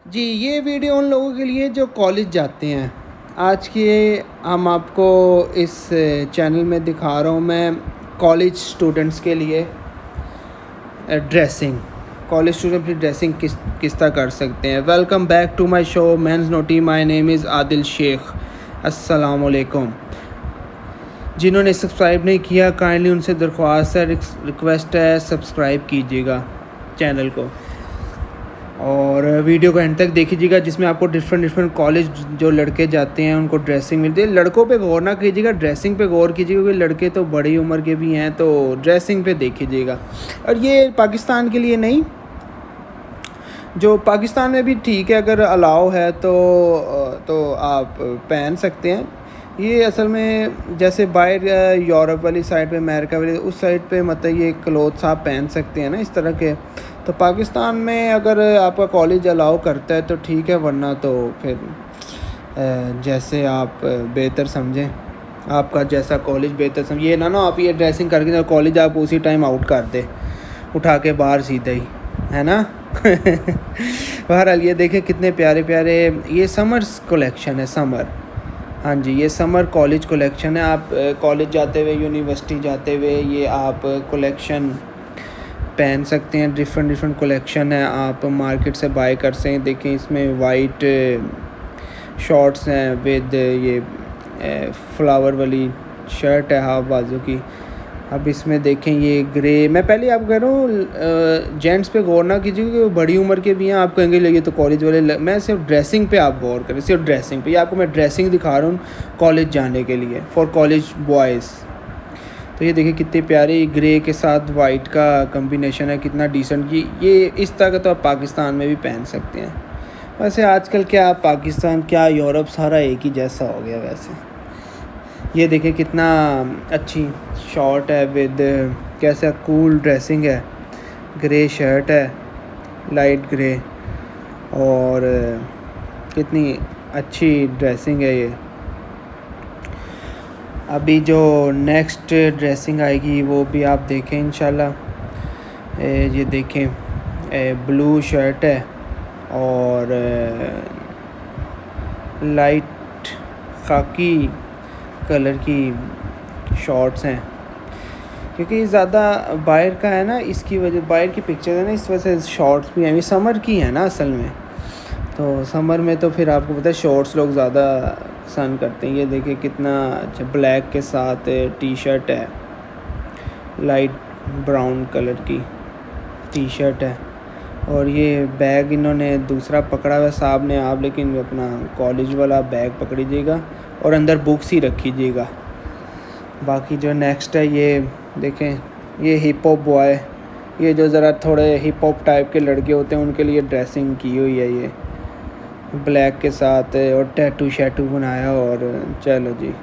जी, ये वीडियो उन लोगों के लिए जो कॉलेज जाते हैं। आज के हम आपको इस चैनल में दिखा रहा हूँ मैं कॉलेज स्टूडेंट्स के लिए ड्रेसिंग। कॉलेज स्टूडेंट अपनी ड्रेसिंग किस तरह कर सकते हैं। Welcome back to my show men's naughty. My name is Adil Shaikh. अस्सलाम वालेकुम। जिन्होंने सब्सक्राइब नहीं किया काइंडली उनसे दरख्वास्त है, रिक्वेस्ट है, सब्सक्राइब कीजिएगा चैनल को और वीडियो को एंड तक देखिएगा, जिसमें आपको डिफरेंट कॉलेज जो लड़के जाते हैं उनको ड्रेसिंग मिलती है। लड़कों पे गौर ना कीजिएगा, ड्रेसिंग पे गौर कीजिएगा, क्योंकि लड़के तो बड़ी उम्र के भी हैं, तो ड्रेसिंग पे देखिएगा। और ये पाकिस्तान के लिए नहीं, जो पाकिस्तान में भी ठीक है, अगर अलाउ है तो आप पहन सकते हैं। ये असल में जैसे बाहर यूरोप वाली साइड पे, अमेरिका वाली उस साइड पे मतलब ये क्लोथ्स आप पहन सकते हैं ना इस तरह के। तो पाकिस्तान में अगर आपका कॉलेज अलाउ करता है तो ठीक है, वरना तो फिर जैसे आप बेहतर समझें, आपका जैसा कॉलेज बेहतर समझे। ये ना आप ये ड्रेसिंग करके कॉलेज आप उसी टाइम आउट कर दे, उठा के बाहर सीधा ही, है ना। बहरहाल ये देखें कितने प्यारे प्यारे, ये समर्स कलेक्शन है, समर। हाँ जी, ये समर कॉलेज कलेक्शन है। आप कॉलेज जाते हुए, यूनिवर्सिटी जाते हुए ये आप कलेक्शन पहन सकते हैं। डिफरेंट कलेक्शन है, आप मार्केट से बाय कर सकते हैं। देखें इसमें वाइट शॉर्ट्स हैं विद ये फ्लावर वाली शर्ट है हाफ बाजू की। अब इसमें देखें ये ग्रे, मैं पहले आप कह रहा हूँ जेंट्स पे गौर ना कीजिए, क्योंकि वो बड़ी उम्र के भी हैं। आप कहेंगे लगे तो कॉलेज वाले, मैं सिर्फ ड्रेसिंग पे आप गौर करें, सिर्फ ड्रेसिंग पे। ये आपको मैं ड्रेसिंग दिखा रहा हूँ कॉलेज जाने के लिए, फॉर कॉलेज बॉयज़। तो ये देखिए कितने प्यारे ग्रे के साथ वाइट का कम्बिनेशन है, कितना डिसेंट। ये इस तरह का तो आप पाकिस्तान में भी पहन सकते हैं। वैसे आजकल क्या पाकिस्तान क्या यूरोप सारा एक ही जैसा हो गया वैसे। ये देखिए कितना अच्छी शॉर्ट है विद कैसा कूल ड्रेसिंग है। ग्रे शर्ट है, लाइट ग्रे, और कितनी अच्छी ड्रेसिंग है ये। अभी जो नेक्स्ट ड्रेसिंग आएगी वो भी आप देखें इंशाल्लाह। ये देखें ब्लू शर्ट है और लाइट खाकी कलर की शॉर्ट्स हैं, क्योंकि ज़्यादा बाहर का है ना, इसकी वजह बाहर की पिक्चर है ना, इस वजह से शॉर्ट्स भी हैं। ये समर की है ना असल में, तो समर में तो फिर आपको पता है शॉर्ट्स लोग ज़्यादा पसंद करते हैं। ये देखिए कितना अच्छा ब्लैक के साथ टी शर्ट है, लाइट ब्राउन कलर की टी शर्ट है। और ये बैग इन्होंने दूसरा पकड़ा हुआ साहब ने, आप लेकिन अपना कॉलेज वाला बैग पकड़िएगा और अंदर बुक्स ही रखीजिएगा। बाकी जो नेक्स्ट है ये देखें, ये हिप हॉप बॉय, ये जो ज़रा थोड़े हिप हॉप टाइप के लड़के होते हैं उनके लिए ड्रेसिंग की हुई है। ये ब्लैक के साथ और टैटू शैटू बनाया, और चलो जी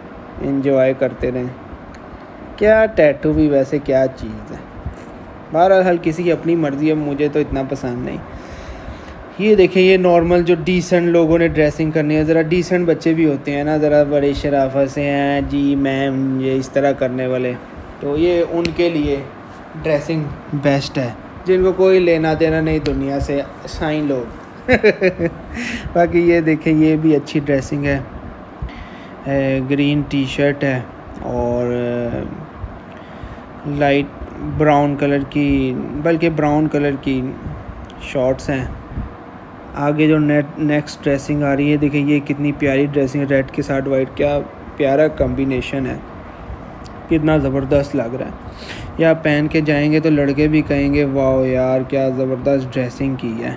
एंजॉय करते रहें। क्या टैटू भी वैसे क्या चीज़ है, बहरहाल किसी की अपनी मर्ज़ी है, मुझे तो इतना पसंद नहीं। ये देखें ये नॉर्मल जो डिसेंट लोगों ने ड्रेसिंग करनी है, ज़रा डिसेंट बच्चे भी होते हैं ना, ज़रा बड़े शराफत से हैं जी मैम, ये इस तरह करने वाले, तो ये उनके लिए ड्रेसिंग बेस्ट है, जिनको कोई लेना देना नहीं दुनिया से, साइन लोग। बाकी ये देखें ये भी अच्छी ड्रेसिंग है, ग्रीन टी शर्ट है और लाइट ब्राउन कलर की, बल्कि ब्राउन कलर की शॉर्ट्स हैं। आगे जो नेक्स्ट ड्रेसिंग आ रही है, देखिए ये कितनी प्यारी ड्रेसिंग है, रेड के साथ वाइट, क्या प्यारा कॉम्बिनेशन है, कितना ज़बरदस्त लग रहा है। या पहन के जाएंगे तो लड़के भी कहेंगे वाह यार क्या ज़बरदस्त ड्रेसिंग की है।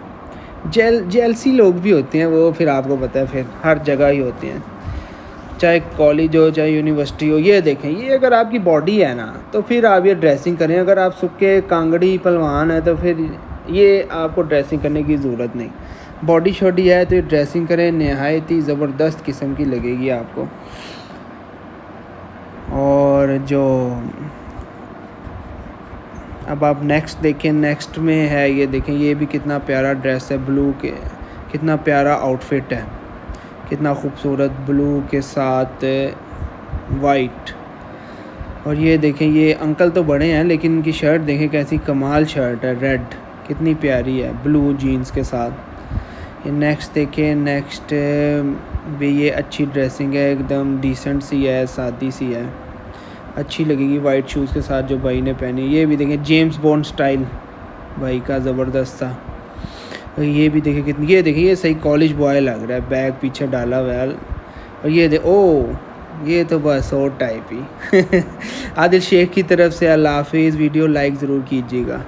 जेलसी लोग भी होते हैं वो, फिर आपको पता है फिर हर जगह ही होते हैं, चाहे कॉलेज हो चाहे यूनिवर्सिटी हो। ये देखें ये अगर आपकी बॉडी है ना तो फिर आप ये ड्रेसिंग करें, अगर आप सुक्के कांगड़ी पहलवान है तो फिर ये आपको ड्रेसिंग करने की ज़रूरत नहीं। बॉडी शॉडी है तो ये ड्रेसिंग करें, नहायत ही ज़बरदस्त किस्म की लगेगी आपको। और जो अब आप नेक्स्ट देखें, नेक्स्ट में है ये देखें, ये भी कितना प्यारा ड्रेस है, ब्लू के कितना प्यारा आउटफिट है, कितना खूबसूरत ब्लू के साथ वाइट। और ये देखें ये अंकल तो बड़े हैं लेकिन इनकी शर्ट देखें कैसी कमाल शर्ट है, रेड कितनी प्यारी है, ब्लू जीन्स के साथ। ये नेक्स्ट देखें, नेक्स्ट भी ये अच्छी ड्रेसिंग है, एकदम डिसेंट सी है, सादी सी है, अच्छी लगेगी वाइट शूज़ के साथ जो भाई ने पहनी। ये भी देखें जेम्स बॉन्ड स्टाइल भाई का ज़बरदस्त था। और ये भी देखें कितनी, ये देखिए ये सही कॉलेज बॉय लग रहा है, बैग पीछे डाला हुआ है। और ये ये तो बस और टाइप ही। आदिल शेख की तरफ से अल्लाह हाफिज़। वीडियो लाइक ज़रूर कीजिएगा।